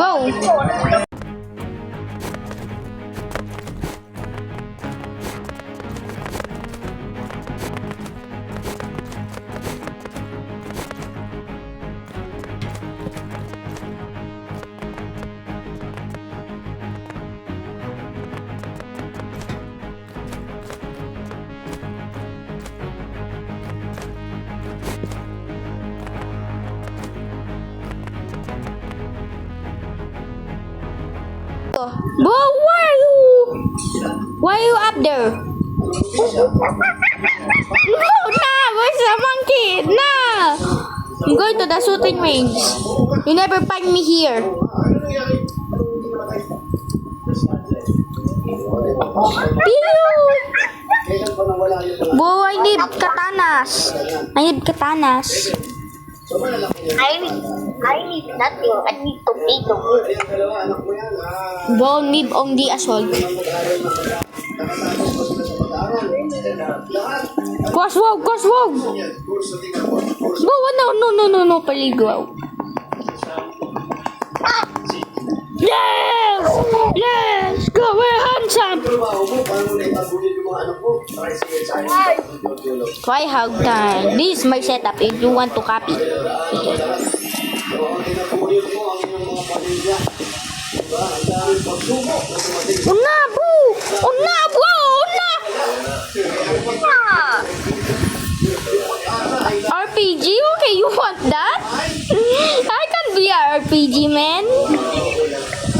Wow! Bo, why are you up there? No, where's the monkey? No! I'm going to the shooting range. You never find me here. Pew! Bo, I need katanas. I need nothing. I need tomato. Bo, need only assault. Crosswalk! Bo, no, paligaw. Yes! Go, we're handsome! Try hug time. This is my setup if you want to copy. Una, bro! RPG? Okay, you want that? I can be a RPG, man.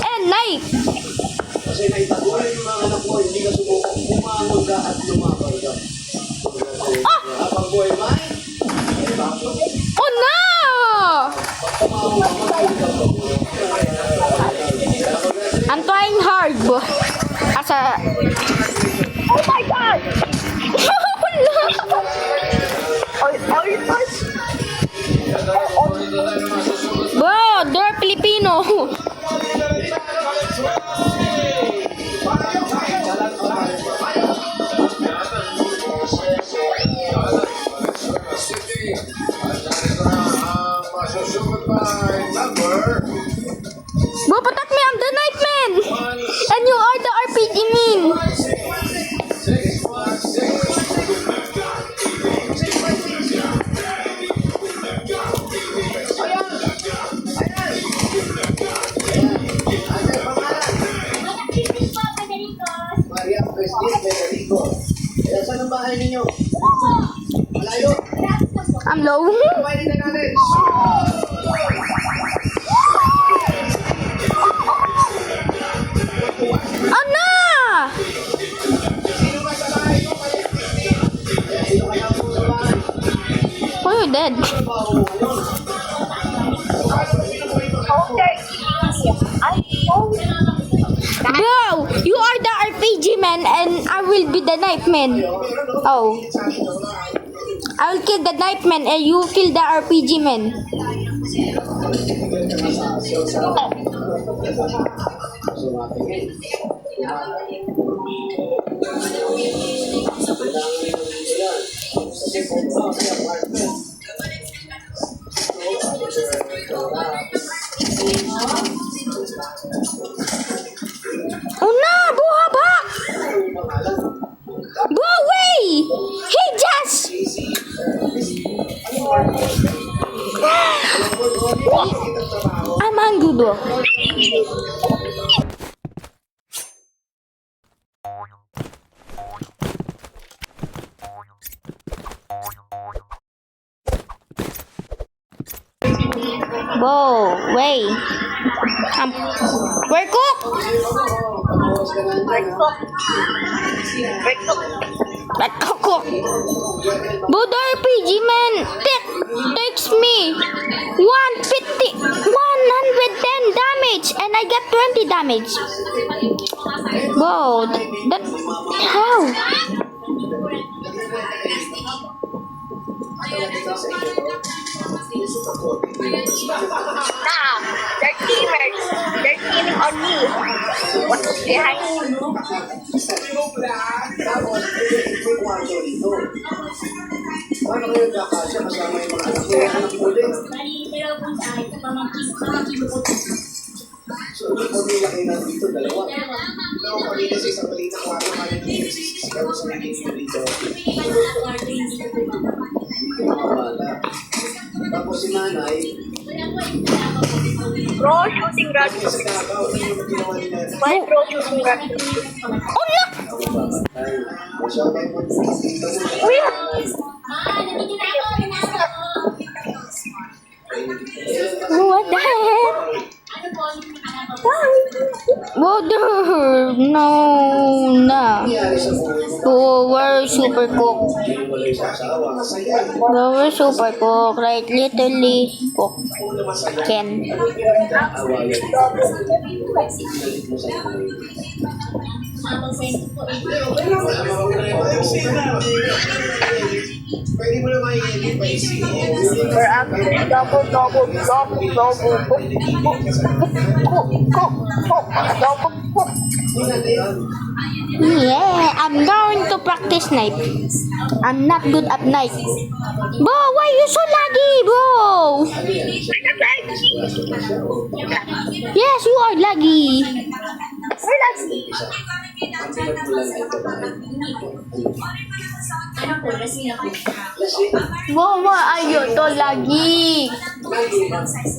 And knife. Oh no! I'm trying hard, bro. Oh my god! Bro, they're Filipino. Bro, protect me, I'm the Nightman! And you are the RPG mean! Saan ang bahay ninyo? Malayo? I'm low. Pwede na natin. Oh no! Sino ba sa bahay ko? Sino kaya po sa bahay? Oh, you're dead. Bro, you are the RPG man and I will be the knife man. Oh. I will kill the knife man and you kill the RPG man. Oh no, buhaba! Go away! He just... I'm angry, bro. Whoa, wait. We're cooked! Let go cook. Budo RPG man takes me 110 damage and I get 20 damage. Whoa, that how? Now, they're teamers. They're teaming on me. What was behind me? Paano kayo kakasya kasama yung mga anak ko? Anak ko din. kayo nandito, dalawa. No, pamilya sa isang balita ko, ano ka rin yung sisigaw sa naging dito. Mga bata. Tapos si nanay, Bro, shooting range. sa Davao, ano yung ginawa nila? My bro, shooting range. Oh, no! Ay, siya ba yung magpapakita mo? Uy! What the heck? Water! No, na. Nangyari sa buhay mo, Power super cook. hindi mo wala yung asawa. Masaya. Power super cook. Like literally cook. Una masaya. Ken. Awayan. Galit mo sa buhay. Pwede mo naman i-edit pa isi. We're actually double. Cook. Yeah, I'm going to practice knife. I'm not good at knife. Bo, why you so laggy, bro? Yes, you are laggy. Relax. Bo, why are you so laggy?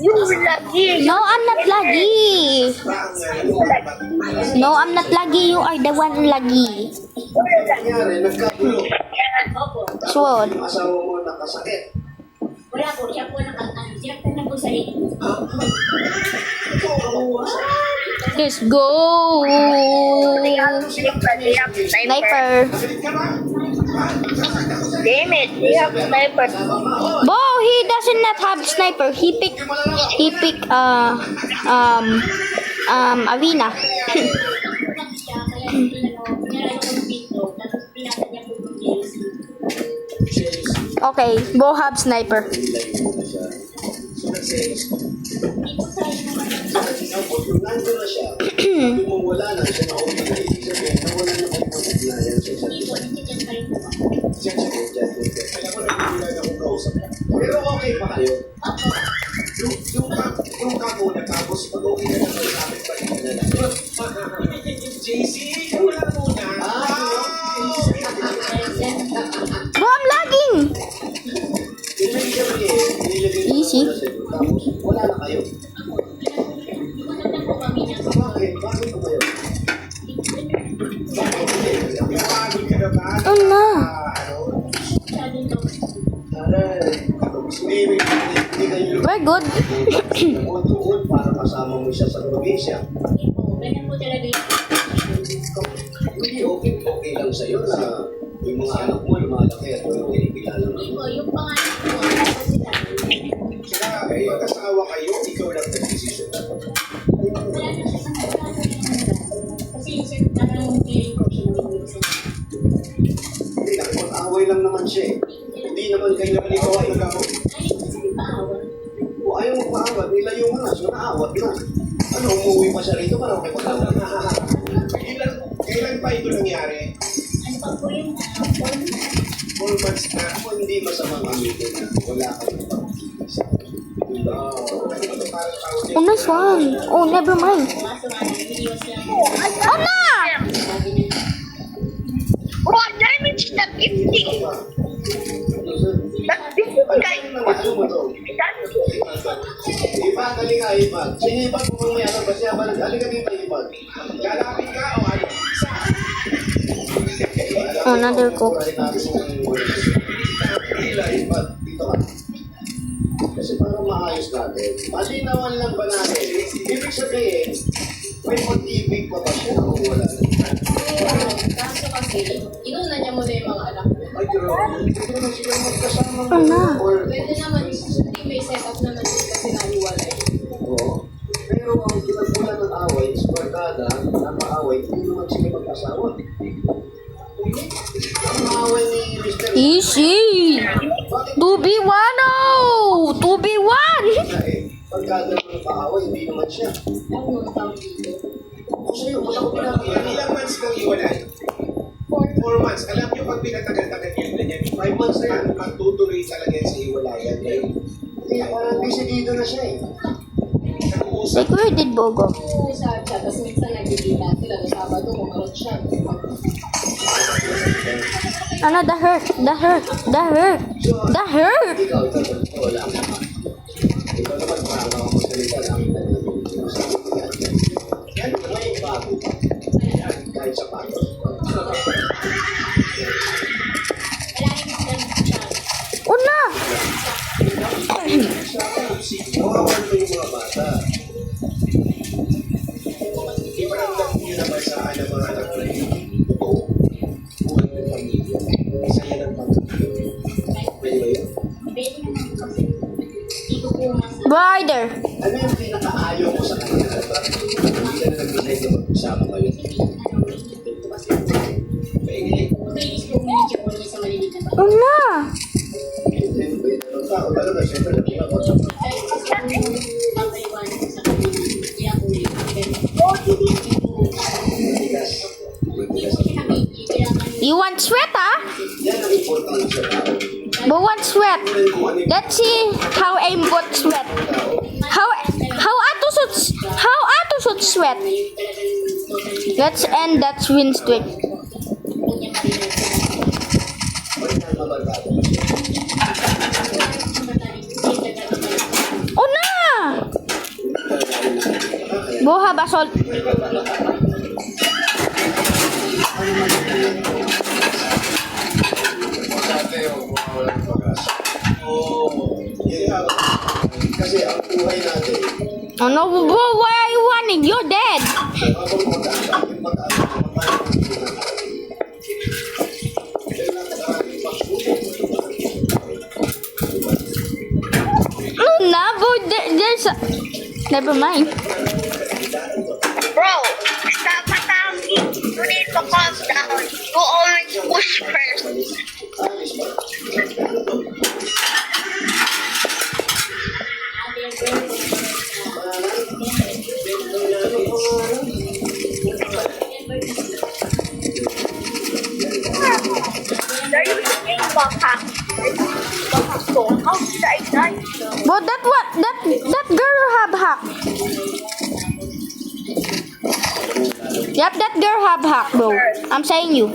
You lucky. No, I'm not laggy. No, I'm not laggy. You are the one laggy. Nangyari, nagkagulo. Sword. Yung asawa mo nakasakit. Wala po, siya po sinaktan na po sa rin. Let's go. Sniper. Damn it, they have sniper. Bo, he doesn't not have sniper. He pick Avina. Okay, Bo have sniper. Nandun na siya. Kung mawala na siya na okay na ibig sabihin, nawala na kayo ng ugnayan sa isa't isa. Diyan. Alam mo, nagbibilang akong kausap. Pero okay pa kayo. Yung kako na tapos pag okay na lang sa amin pa rin na lang. JC, wala na muna. Bo, I'm lagging. Ibig sabihin, nilagay mo Easy. na sa'yo, tapos wala na kayo. Bakit po kayo? Napagod ka na ba? Oh no. Hindi kayo We're good. tuon para kasama mo siya sa probinsya. Ganyan po talaga yung Hindi okay lang sa'yo na yung mga anak mo lumalaki at walang kinikilala mo. po, yung pangalan po, sa sila. Kaya kayo, mag-asawa kayo, ikaw lang nag-desisyon. Wala na siya kasi yung talagang feeling ko siya nag-iisip. Hindi, nakipag-away lang naman siya eh. Hindi naman kayo naman ikaw at nag-away. Ay, kasi paawan. Kung ayaw magpaawat, nilayo mo na, so naawat na. Ano, umuwi pa siya rito para makipag-awat? Kailan pa ito nangyari? Ano pa po yung 4 months na, kung hindi masamang amitin na wala kang pag-ibig. Oh, nice one. Oh, never mind. kaso nga nag-iwas lang. Oh no. What damage that 50? That's 50 guys. Ipag, halika, Ipag. Sinipag mo kung may alam ba siya? Halika dito, Ipag. Lalapit ka o ano? Oh, another cook. Hila, Ipag. Dito ka. Kasi parang maayos natin. Malinawan lang ba natin? Ibig sabihin, may pag-ibig pa ba siya o wala na? Kaso kasi, inuna niya muna yung mga anak niya. Ay, grabe. Hindi naman sila magkasama Oh, no. or Pwede naman, hindi may setup naman din kasi naliwalay. oo. Pero ang pinagmulan ng away is barkada, napaaway, hindi naman sila mag-asawa. Ang away ni Mr. Easy. 2v1. Oh, 2v1. Barkada ng paaway, hindi naman siya. Ano ang tawag dito? Kung sa'yo, ba't ako pinag-iyan? Ilang months kang iwalay? 4 months. Alam niyo pag pinatagal-tagal yun, ganyan. 5 months na yan. Magtutuloy talaga yan sa iwalayan. Ngayon, Hindi, parang decidido na siya eh. nakuha Like, where did Bo go? Sa chat, tapos minsan nagkikita sila sa Sabado kung meron siya. Ano, the hurt. The hurt. The hurt. The hurt. Ikaw, wala ka. Ikaw naman, parang ako magsalita lang. Yan, may bago. Kahit sa bago. Una! Mawawan mo yung mga bata. Iparamdam niyo naman sa anak mga anak na yun. Totoo. Buhay ng pamilya. Saya ng pamilya. Pwede ba yun? Brother. Ano yung pinakaayaw mo sa kanila? Bakit hindi ka na nag-decide na mag-usama kayo? Paingay. Una! Tao talaga, siyempre, nagpapasok. You want sweat, ah? Yan ang importante sa tao. Who wants sweat? Let's see how I'm got sweat. How ato should sweat. Let's end that win streak. Una! Buha basol. Yeah. Kasi ang buhay natin, Oh no, bro, why are you running? You're dead. habang mag-aasal, yung mag-aasal, Una, bro, there's a... Never mind. Bro, stop attacking. You need to calm down. You always push first. There you think baka. So, how did I die? But that girl have hack. Yep, that girl have hack, bro. I'm saying you.